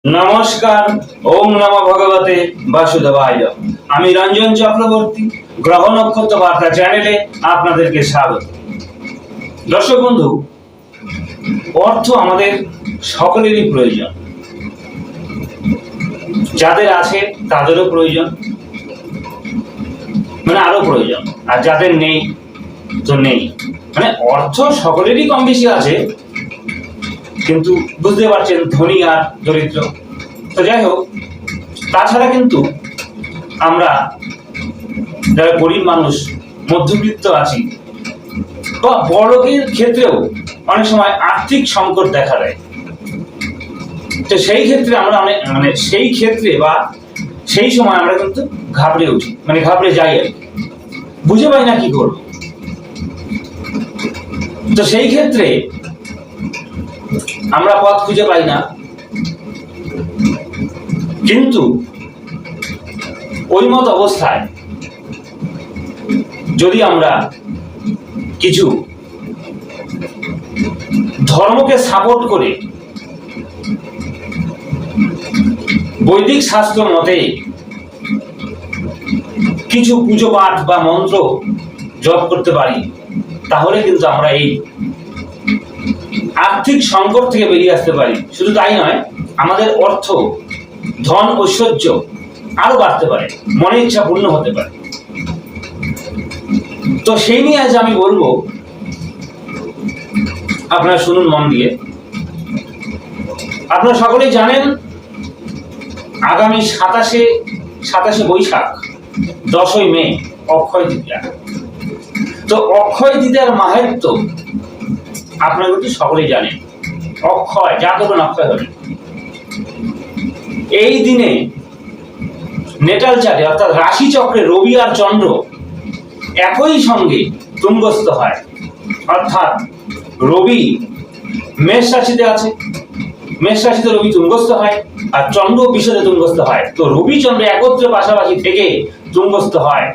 নমস্কার। ওম নমঃ ভগবতে বাসুদেবায়। আমি রঞ্জন চক্রবর্তী, গ্রহ নক্ষত্র বার্তা চ্যানেলে আপনাদেরকে স্বাগত। দর্শক বন্ধু, অর্থ আমাদের সকলেরই প্রয়োজন। যাদের আছে তাদেরও প্রয়োজন, মানে আরো প্রয়োজন, আর যাদের নেই তো নেই। মানে অর্থ সকলেরই কম বেশি আছে, কিন্তু বুঝতে পারছেন ধনী আর দরিদ্র। তো যাই হোক, তাছাড়া কিন্তু আমরা যারা গরিব মানুষ, মধ্যবিত্ত আছি, বা বড়লোকের ক্ষেত্রেও অনেক সময় আর্থিক সংকট দেখা দেয়। তো সেই ক্ষেত্রে আমরা সেই সময় আমরা কিন্তু ঘাবড়ে উঠি, মানে ঘাবড়ে যাই আর কি, বুঝে পাই না কি করব। তো সেই ক্ষেত্রে আমরা পথ খুঁজে পাই না। কিন্তু ওই মত অবস্থায় যদি আমরা কিছু ধর্মকে সাপোর্ট করে বৈদিক শাস্ত্র মতে কিছু পুজো পাঠ বা মন্ত্র জপ করতে পারি, তাহলে কিন্তু আমরা এই আর্থিক সংকট থেকে বেরিয়ে আসতে পারি। শুধু তাই নয়, আমাদের অর্থ, ধন, ঐশ্বর্য আরো বাড়তে পারে, মনের ইচ্ছা পূর্ণ হতে পারে। তো সেই নিয়ে আজ আমি বলবো, আপনারা শুনুন মন দিয়ে। আপনারা সকলেই জানেন, আগামী 27শে বৈশাখ, 10ই মে অক্ষয় তৃতীয়া। তো অক্ষয় তৃতীয়ার মাহাত্ম্য আপনারা কিন্তু সকলেই জানেন। অক্ষয়, যা করবেন অক্ষয় হবে। এই দিনে নেটাল চার্টে অর্থাৎ রাশি চক্রে রবি আর চন্দ্র একই সঙ্গে তুঙ্গস্থ হয়। অর্থাৎ রবি মেষ রাশিতে আছে, মেষ রাশিতে রবি তুঙ্গস্থ হয়, আর চন্দ্র বিষদে তুঙ্গস্থ হয়। তো রবি চন্দ্র একত্রে পাশাপাশি থেকে তুঙ্গস্থ হয়,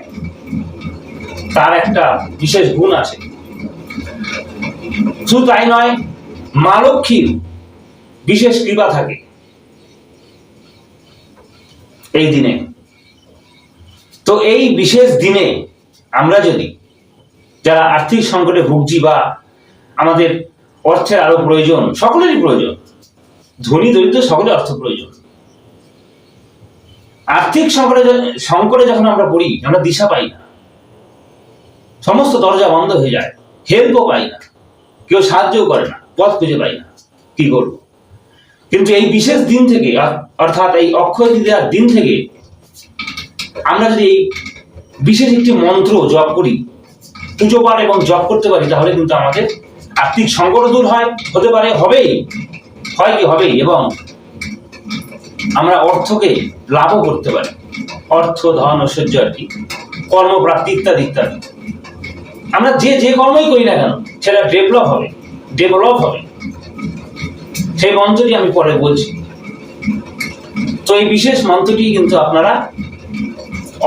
তার একটা বিশেষ গুণ আছে। শুধু তাই নয়, মা লক্ষ্মীর বিশেষ কৃপা থাকে এই দিনে। তো এই বিশেষ দিনে আমরা যদি, যারা আর্থিক সংকটে ভুগছি বা আমাদের অর্থের আরো প্রয়োজন, সকলেরই প্রয়োজন, ধনী দরিদ্র সকলের অর্থ প্রয়োজন। আর্থিক সংকটে যখন আমরা পড়ি, আমরা দিশা পাই না, সমস্ত দরজা বন্ধ হয়ে যায়, হেল্পও পাই না, কেউ সাহায্যও করে না, পথ খুঁজে পাই না, কি করব। কিন্তু এই বিশেষ দিন থেকে, অর্থাৎ এই অক্ষয় তৃতীয়ার দিন থেকে আমরা যদি এই বিশেষ একটি মন্ত্র জপ করি, পুজো পাঠ এবং জপ করতে পারি, তাহলে কিন্তু আমাদের আর্থিক সংকট দূর হতে পারে, হবেই, এবং আমরা অর্থকে লাভও করতে পারি। অর্থ, ধন, ঐশ্বর্য আর কি, কর্মপ্রাপ্তি ইত্যাদি ইত্যাদি। আমরা যে কর্মই করি না কেন, সেটা ডেভেলপ হবে। সেই মন্ত্রটি আমি পরে বলছি। তো এই বিশেষ মন্ত্রটি কিন্তু আপনারা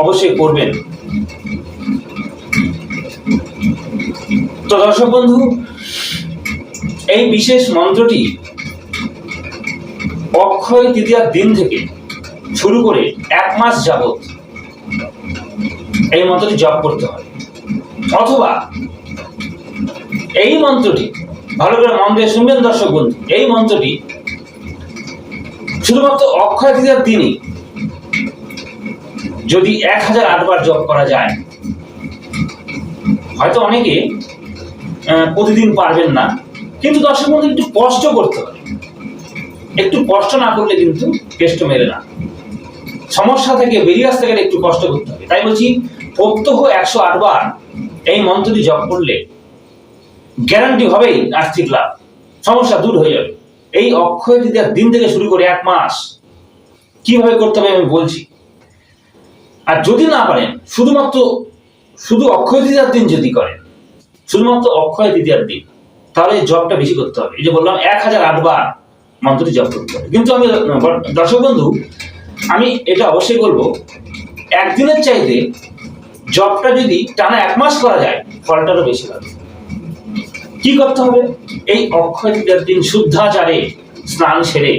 অবশ্যই করবেন। তো দর্শক বন্ধু, এই বিশেষ মন্ত্রটি অক্ষয় তৃতীয়ার দিন থেকে শুরু করে 1 মাস যাবত এই মন্ত্রটি জপ করতে হয়। অথবা এই মন্ত্রটি, ভালো করে মন দিয়ে শুনবেন দর্শক বন্ধু, এই মন্ত্রটি শুধুমাত্র অক্ষয় তৃতীয়ার দিনই যদি 1008 বার জপ করা যায়, হয়তো অনেকে প্রতিদিন পারবেন না, কিন্তু দর্শক বন্ধু একটু কষ্ট করতে হবে। একটু কষ্ট না করলে কিন্তু কেষ্ট মেলে না। সমস্যা থেকে বেরিয়ে আসতে গেলে একটু কষ্ট করতে হবে। তাই বলছি, প্রত্যহ 108 বার এই মন্ত্রটি জপ করলে গ্যারান্টি হবেই আর্থিক লাভ, সমস্যা দূর হয়ে যাবে। এই অক্ষয় তৃতীয়ার দিন থেকে শুরু করে 1 মাস কিভাবে করতে হবে আমি বলছি। আর যদি না পারেন, শুধু অক্ষয় তৃতীয়ার দিন যদি করেন, শুধুমাত্র অক্ষয় তৃতীয়ার দিন, তাহলে জপটা বেশি করতে হবে। এই যে বললাম, 1008 বার মন্ত্রটি জপ করতে হবে। কিন্তু আমি দর্শক বন্ধু, আমি এটা অবশ্যই বলবো, একদিনের চাইতে জপটা যদি টানা 1 মাস করা যায়, ফলটারও বেশি হবে। কি করতে হবে? এই অক্ষয় তৃতীয়ার দিন শুদ্ধাচারে স্নান সেরে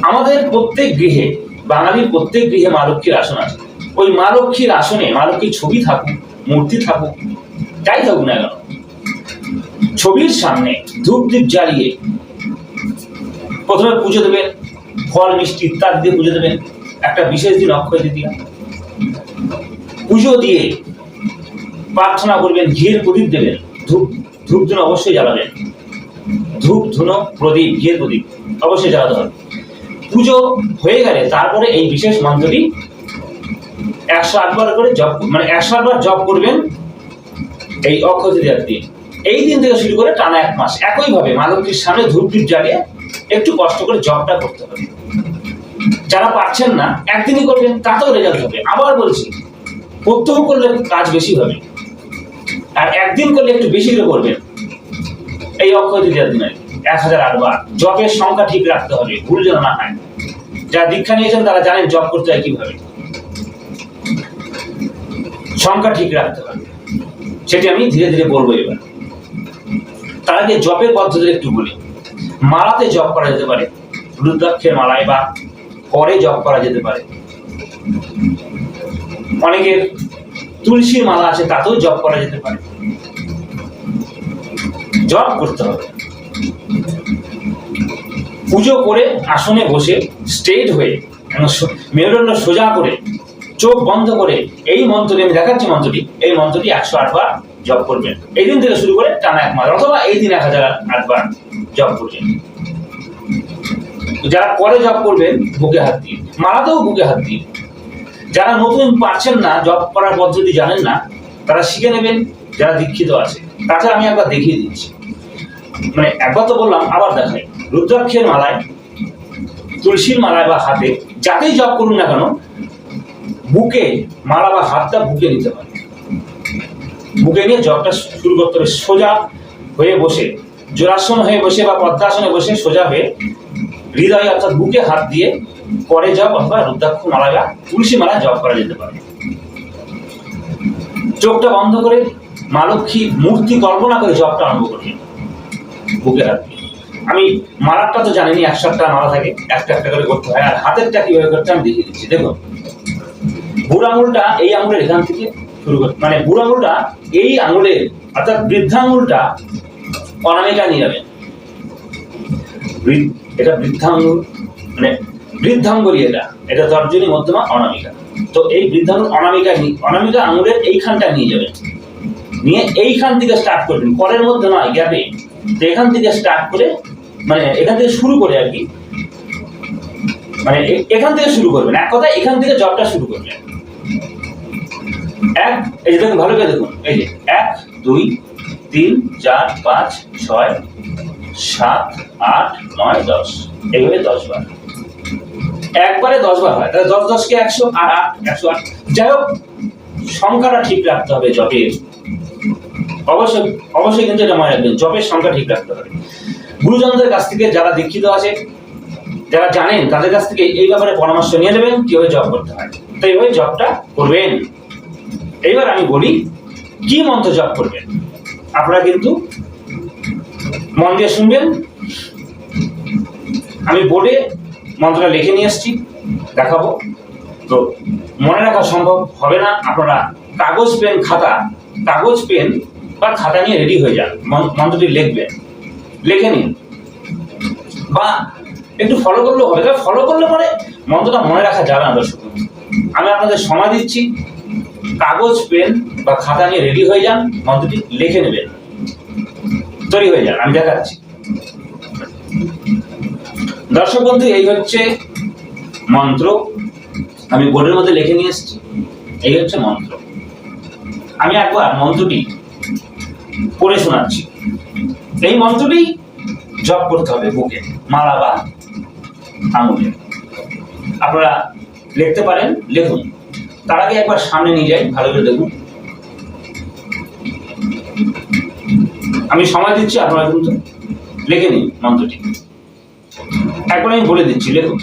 আমাদের প্রত্যেক গৃহে, বাঙালির প্রত্যেক গৃহে মা লক্ষ্মীর আসন আছে। ওই মা লক্ষ্মীর আসনে মা লক্ষ্মীর ছবি থাকুক, মূর্তি থাকুক, যাই থাকুক না কেন, ছবির সামনে ধূপ দীপ জ্বালিয়ে প্রথমে পুজো দেবেন, ফল মিষ্টি ইত্যাদি দিয়ে পুজো দেবেন। একটা বিশেষ দিন অক্ষয় তৃতীয়া, পুজো দিয়ে প্রার্থনা করবেন, ঘিয়ের প্রদীপ দেবেন, ধূপ ধূনো অবশ্যই জ্বালাবেন, ধূপ ধুনো প্রদীপ ঘিয়ের প্রদীপ অবশ্যই জ্বালাতে হবে। পুজো হয়ে গেলে তারপরে এই বিশেষ মন্ত্রটি 108 বার করে জপ, মানে 108 বার জপ করবেন এই অক্ষয় তৃতীয়ার দিন। এই দিন থেকে শুরু করে টানা 1 মাস একইভাবে মা লক্ষ্মীর সামনে ধূপ দীপ জ্বালিয়ে একটু কষ্ট করে জপটা করতে হবে। যারা পারছেন না একদিনই করবেন, তাতেও রেজাল্ট হবে। আবার বলছি, প্রত্যহ করলে কাজ বেশি হবে, আর একদিন করলে একটু বেশি করে করবেন। এই অক্ষয় তৃতীয়ার দিনে 1008 বার জপের সংখ্যা ঠিক রাখতে হবে, ভুল যেন না হয়। যারা দীক্ষা নিয়েছেন তারা জানেন জপ করতে হয় কিভাবে, সংখ্যা ঠিক রাখতে হবে। সেটি আমি ধীরে ধীরে বলবো। এবার তার আগে জপের পদ্ধতি একটু বলি। মালাতে জপ করা যেতে পারে, রুদ্রাক্ষের মালায় বা পরে জপ করা যেতে পারে। অনেকের তুলসীর মালা আছে, তাতেও জপ করা যেতে পারে। জপ করতে হবে। পুজো করে আসনে বসে স্ট্রেট হয়ে মেরুদণ্ড সোজা করে চোখ বন্ধ করে এই মন্ত্রটি, আমি দেখাচ্ছি মন্ত্রটি, এই মন্ত্রটি 108 বার জপ করবেন। এই দিন থেকে শুরু করে টানা 1 মাস, অথবা এই দিন 1008 বার জপ করবেন। যারা পরে জপ করবেন বুকে হাত দিয়ে, মালাতেও বুকে হাত দিয়ে। যারা নতুন পারছেন না, জপ করার পদ্ধতি জানেন না, তারা শিখে নেবেন যারা দীক্ষিত আছে। তাছাড়া আমি একবার দেখিয়ে দিচ্ছি, মানে একবার তো বললাম, আবার দেখাই। রুদ্রাক্ষের মালায়, তুলসীর মালায় বা হাতে, যাতেই জপ করুন না কেন, বুকে মালা বা হাতটা বুকে নিতে হবে। বুকে নিয়ে জপটা শুরু করতে হবে। সোজা হয়ে বসে, জোড়াসন হয়ে বসে বা পদ্মাসনে বসে সোজা হয়ে হৃদয় অর্থাৎ বুকে হাত দিয়ে পরে জপ অথবা রুদ্রাক্ষ মালা বা তুলসী মালা জপ করা যেতে পারে। চোখটা বন্ধ করে মা লক্ষ্মী মূর্তি কল্পনা করে জপটা আরম্ভ করবেন বুকে হাত দিয়ে। আমি মালাটা তো জানিনি, 108টা মালা থাকে, একটা একটা করে করতে হয়। আর হাতেরটা কিভাবে করতে আমি দেখিয়ে দিচ্ছি। দেখুন, বুড়ো আঙুলটা এই আঙুলের এখান থেকে শুরু করতে, মানে বুড়ো আঙুলটা এই আঙুলের অর্থাৎ বৃদ্ধাঙ্গুলটা অনামিকা নিয়ে যাবেন। এটা বৃদ্ধাঙ্গুল, মানে বৃদ্ধাঙ্গুলি, এটা তর্জনী মধ্যমা অনামিকা। তো এই বৃদ্ধাঙ্গুল অনামিকা আঙুলের এইখানটা নিয়ে যাবেন, নিয়ে এইখান থেকে স্টার্ট করবেন, কলের মধ্যে নয়, গ্যাপে। তো এখান থেকে স্টার্ট করে, মানে এখান থেকে শুরু করে আর কি, মানে এখান থেকে শুরু করবেন। এক কথায় এখান থেকে জবটা শুরু করবেন। এই যে দেখুন, ভালো করে দেখুন, এই যে 1 2 3 4 5 6 7 8 9 10, এইভাবে 10 বার। একবারে 10 বার হয়, তাহলে 10 10 কে 100, আর 8 108। যাই হোক, সংখ্যাটা ঠিক রাখতে হবে জপের। অবশ্যই কিন্তু এটা মনে রাখবেন, জপের সংখ্যা ঠিক রাখতে হবে। গুরুজনদের কাছ থেকে, যারা দীক্ষিত আছে, যারা জানেন, তাদের কাছ থেকে এই ব্যাপারে পরামর্শ নিয়ে নেবেন কিভাবে জপ করতে হয়। তো এইভাবে জপটা করবেন। এইবার আমি বলি কি মন্ত্র জপ করবেন। আপনারা কিন্তু মন দিয়ে শুনবেন। আমি বোর্ডে মন্ত্রটা লিখে নিয়ে এসেছি, দেখাবো। তো মনে রাখা সম্ভব হবে না, আপনারা কাগজ পেন বা খাতা নিয়ে রেডি হয়ে যান, মন্ত্রটি লিখবেন, লিখে নিন, বা একটু ফলো করলেও হবে। ফলো করলে পরে মন্ত্রটা মনে রাখা যাবে না। দর্শক, আমি আপনাদের সময় দিচ্ছি, কাগজ পেন বা খাতা নিয়ে রেডি হয়ে যান, মন্ত্রটি লিখে নেবেন, তৈরি হয়ে যান। আমি দেখাচ্ছি। দর্শক বন্ধু, এই হচ্ছে মন্ত্র, আমি বোর্ডের মধ্যে লিখে নিয়ে এসেছি। এই হচ্ছে মন্ত্র। আমি একবার মন্ত্রটি পড়ে শোনাচ্ছি। এই মন্ত্রটি জপ করতে হবে বুকে, মালা বা আঙুলে। আপনারা লিখতে পারেন, লিখুন। তার আগে একবার সামনে নিয়ে যাই, ভালো করে দেখুন। আমি সময় দিচ্ছি, আপনারা কিন্তু লিখে নিন মন্ত্রটি। একবার আমি বলে দিচ্ছি, লিখুন,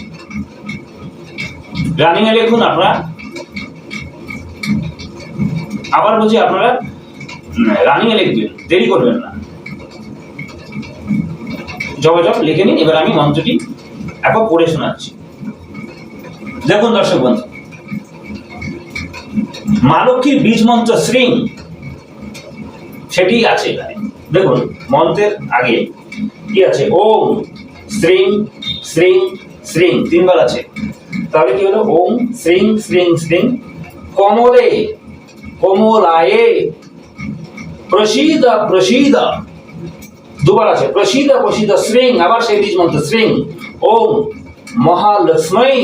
রানিং এ লিখুন। আপনারা আবার বলছি, আপনারা রানিং এ লিখবেন, দেরি করবেন না। জপ লিখে নিন। এবার আমি মন্ত্রটি এখন পড়ে শোনাচ্ছি। দেখুন দর্শক বন্ধু, মা লক্ষ্মীর বীজ মন্ত্র শ্রীং সেটি আছে এখানে। দেখুন মন্ত্রের আগে কি আছে? ওম শ্রীং শ্রীং শ্রীং, তিনবার আছে। তাহলে কি হলো? ওম শ্রীং শ্রীং শ্রীং কমলে কমলায়ে প্রসীদ প্রসীদ, দুবার আছে। প্রসীদ প্রসীদ শ্রীং, আবার সেই বীজ মন্ত্র শ্রীং। ওম মহালক্ষ্মী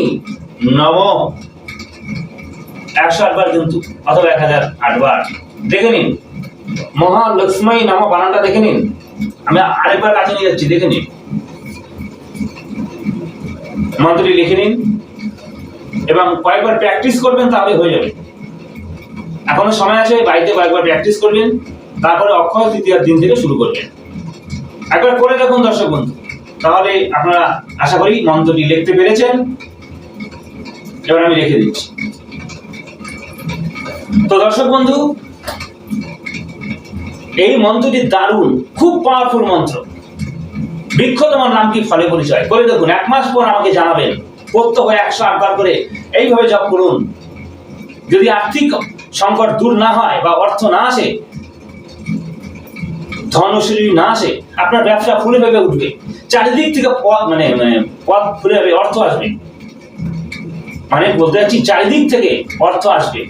নমঃ, 108 বার কিন্তু, অথবা 1008 বার। দেখে নিন, মহালক্ষ্মী নমঃ বানানটা দেখে নিন। আমি আরেকবার কাছে নিয়ে যাচ্ছি, দেখে নিন। মন্ত্রটি লিখে নিন এবং কয়েকবার প্র্যাকটিস করবেন, তাহলে হয়ে যাবে। এখনো সময় আছে, বাড়িতে কয়েকবার প্র্যাকটিস করবেন, তারপরে অক্ষয় তৃতীয়ার দিন থেকে শুরু করবেন। একবার করে দেখুন দর্শক বন্ধু, তাহলে আপনারা আশা করি মন্ত্রটি লিখতে পেরেছেন। এবার আমি লিখে দিচ্ছি। তো দর্শক বন্ধু, এই মন্ত্রটি দারুণ, খুব পাওয়ারফুল মন্ত্র। বৃক্ষ তোমার নাম কি ফলে পরিচয়, করে দেখুন। 1 মাস পর আমাকে জানাবেন। করতে হয় 108 বার করে, এইভাবে জপ করুন। যদি আর্থিক সংকট দূর না হয় বা অর্থ না আসে, ধনশীল না আসে, আপনার ব্যবসা ফুলে ভেবে উঠবে। চারিদিক থেকে পথ ফুলে যাবে, অর্থ আসবে। মানে বলতে যাচ্ছি, চারিদিক থেকে অর্থ আসবে।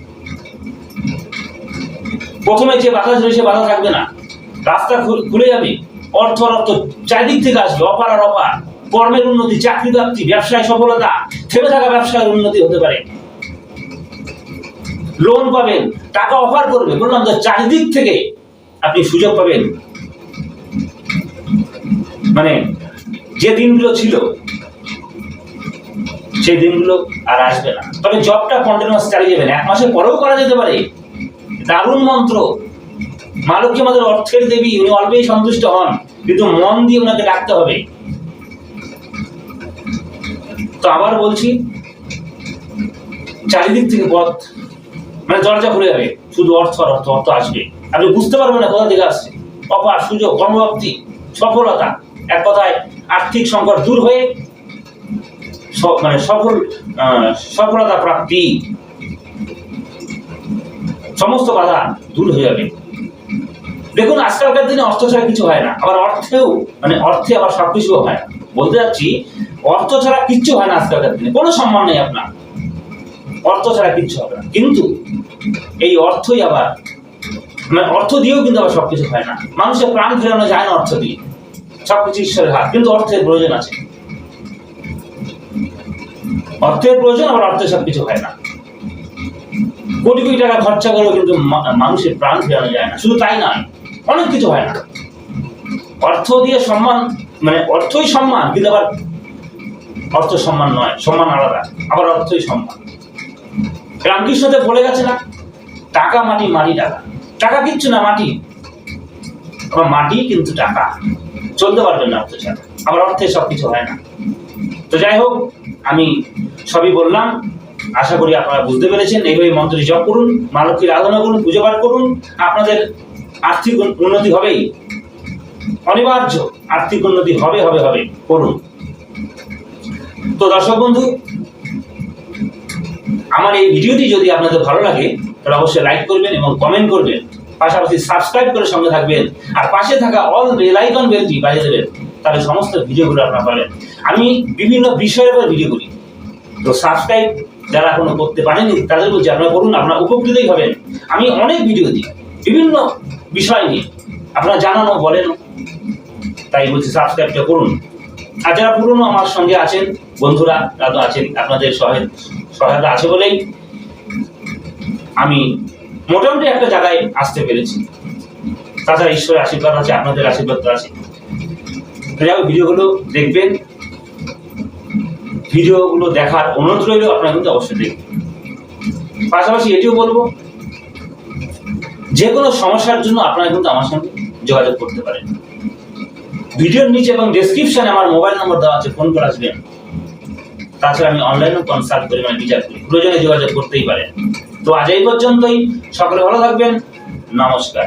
প্রথমে যে বাধা ছিল সে বাধা থাকবে না, রাস্তা খুলে যাবে, অর্থ অর্থ চারিদিক থেকে আসবে, অপার আর অপার। কর্মের উন্নতি, চাকরি প্রাপ্তি, ব্যবসায় সফলতা, থেমে থাকা ব্যবসায় উন্নতি হতে পারে। লোন পাবেন, টাকা অফার করবে, বললাম তো চারিদিক থেকে আপনি সুযোগ পাবেন। মানে যে দিনগুলো ছিল সেই দিনগুলো আর আসবে না। তবে জবটা কন্টিনিউয়াস চালিয়ে যাবেন, 1 মাসের পরেও করা যেতে পারে। দারুণ মন্ত্র। মা লক্ষ্মী আমাদের অর্থের দেবী, উনি অল্পেই সন্তুষ্ট হন, কিন্তু মন দিয়ে ওনাকে ডাকতে হবে। তো আবার বলছি, চারিদিক থেকে পথ দরজা খুলে যাবে, শুধু অর্থ আর অর্থ, অর্থ আসবে। আপনি বুঝতে পারবেন না কোথা থেকে আসছে। অপার সুযোগ, কর্মপ্রাপ্তি, সফলতা, এক কথায় আর্থিক সংকট দূর হয়ে সফলতা প্রাপ্তি, সমস্ত বাধা দূর হয়ে যাবে। দেখুন আজকালকার দিনে অর্থ ছাড়া কিছু হয় না, আবার অর্থে আবার সবকিছু হয় না। বলতে যাচ্ছি, অর্থ ছাড়া কিচ্ছু হয় না আজকালকার দিনে, কোনো সম্মান নেই আপনার, অর্থ ছাড়া কিচ্ছু হবে না। কিন্তু এই অর্থই আবার অর্থ দিয়েও কিন্তু আবার সবকিছু হয় না। মানুষের প্রাণ ফেরানো যায় না অর্থ দিয়ে, সবকিছু ঈশ্বরের হাত। কিন্তু অর্থের প্রয়োজন আছে, অর্থের প্রয়োজন, আবার অর্থে সবকিছু হয় না। কোটি কোটি টাকা খরচা করেও কিন্তু মানুষের প্রাণ ফেরানো যায় না। শুধু তাই নয়, অনেক কিছু হয় না। অর্থ দিয়ে সম্মান, অর্থই সম্মান, কিন্তু আবার অর্থ সম্মান নয়, সম্মান আলাদা, আবার অর্থই সম্মান। রামকৃষ্ণদেব বলে গেছে না, টাকা মাটি, মাটি টাকা। টাকা কিচ্ছু না, মাটি। আবার মাটি কিন্তু টাকা, চলতে পারবেন না অর্থ ছাড়া, আবার অর্থে সবকিছু হয় না। তো যাই হোক, আমি সবই বললাম, আশা করি আপনারা বুঝতে পেরেছেন। এইভাবে মন্ত্রটি জপ করুন, মা লক্ষ্মীর আরাধনা করুন, পুজো পাঠ করুন, আপনাদের আর্থিক উন্নতি হবেই, অনিবার্য আর্থিক উন্নতি হবে হবে হবে, করুন। তো দর্শক বন্ধু, আমার এই ভিডিওটি যদি আপনাদের ভালো লাগে তাহলে অবশ্যই লাইক করবেন এবং কমেন্ট করবেন, পাশাপাশি সাবস্ক্রাইব করে সঙ্গে থাকবেন, আর পাশে থাকা অল বেল আইকন বেলটি বাজিয়ে দেবেন, তাহলে সমস্ত ভিডিওগুলো আপনারা পাবেন। আমি বিভিন্ন বিষয়ের উপর ভিডিও করি, তো সাবস্ক্রাইব যারা এখনো করতে পারেনি তাদের বলছি আপনারা করুন, আপনারা উপকৃতই হবেন। আমি অনেক ভিডিও দিই বিভিন্ন বিষয় নিয়ে, আপনারা জানানো বলেন, তাই বলছি সাবস্ক্রাইবটা করুন। আর যারা পুরনো আমার সঙ্গে আছেন, বন্ধুরা তারা তো আছেন, আপনাদের সহায়তা আছে বলেই আমি মোটামুটি একটা জায়গায় আসতে পেরেছি। তাছাড়া ঈশ্বরের আশীর্বাদ আছে, আপনাদের আশীর্বাদ তো আছে। ভিডিওগুলো দেখবেন, ভিডিওগুলো দেখার অনুরোধ রইল, আপনারা কিন্তু অবশ্যই দেখবেন। পাশাপাশি এটিও বলবো, যে কোনো সমস্যার জন্য আপনারা কিন্তু আমার সঙ্গে যোগাযোগ করতে পারেন। ভিডিওর নিচে এবং ডেসক্রিপশনে আমার মোবাইল নম্বর দেওয়া আছে, ফোন করে আসবেন। তাছাড়া আমি অনলাইনেও কনসাল্ট করি, বিচার করি, প্রয়োজনে যোগাযোগ করতেই পারেন। তো আজ এই পর্যন্তই, সকলে ভালো থাকবেন, নমস্কার।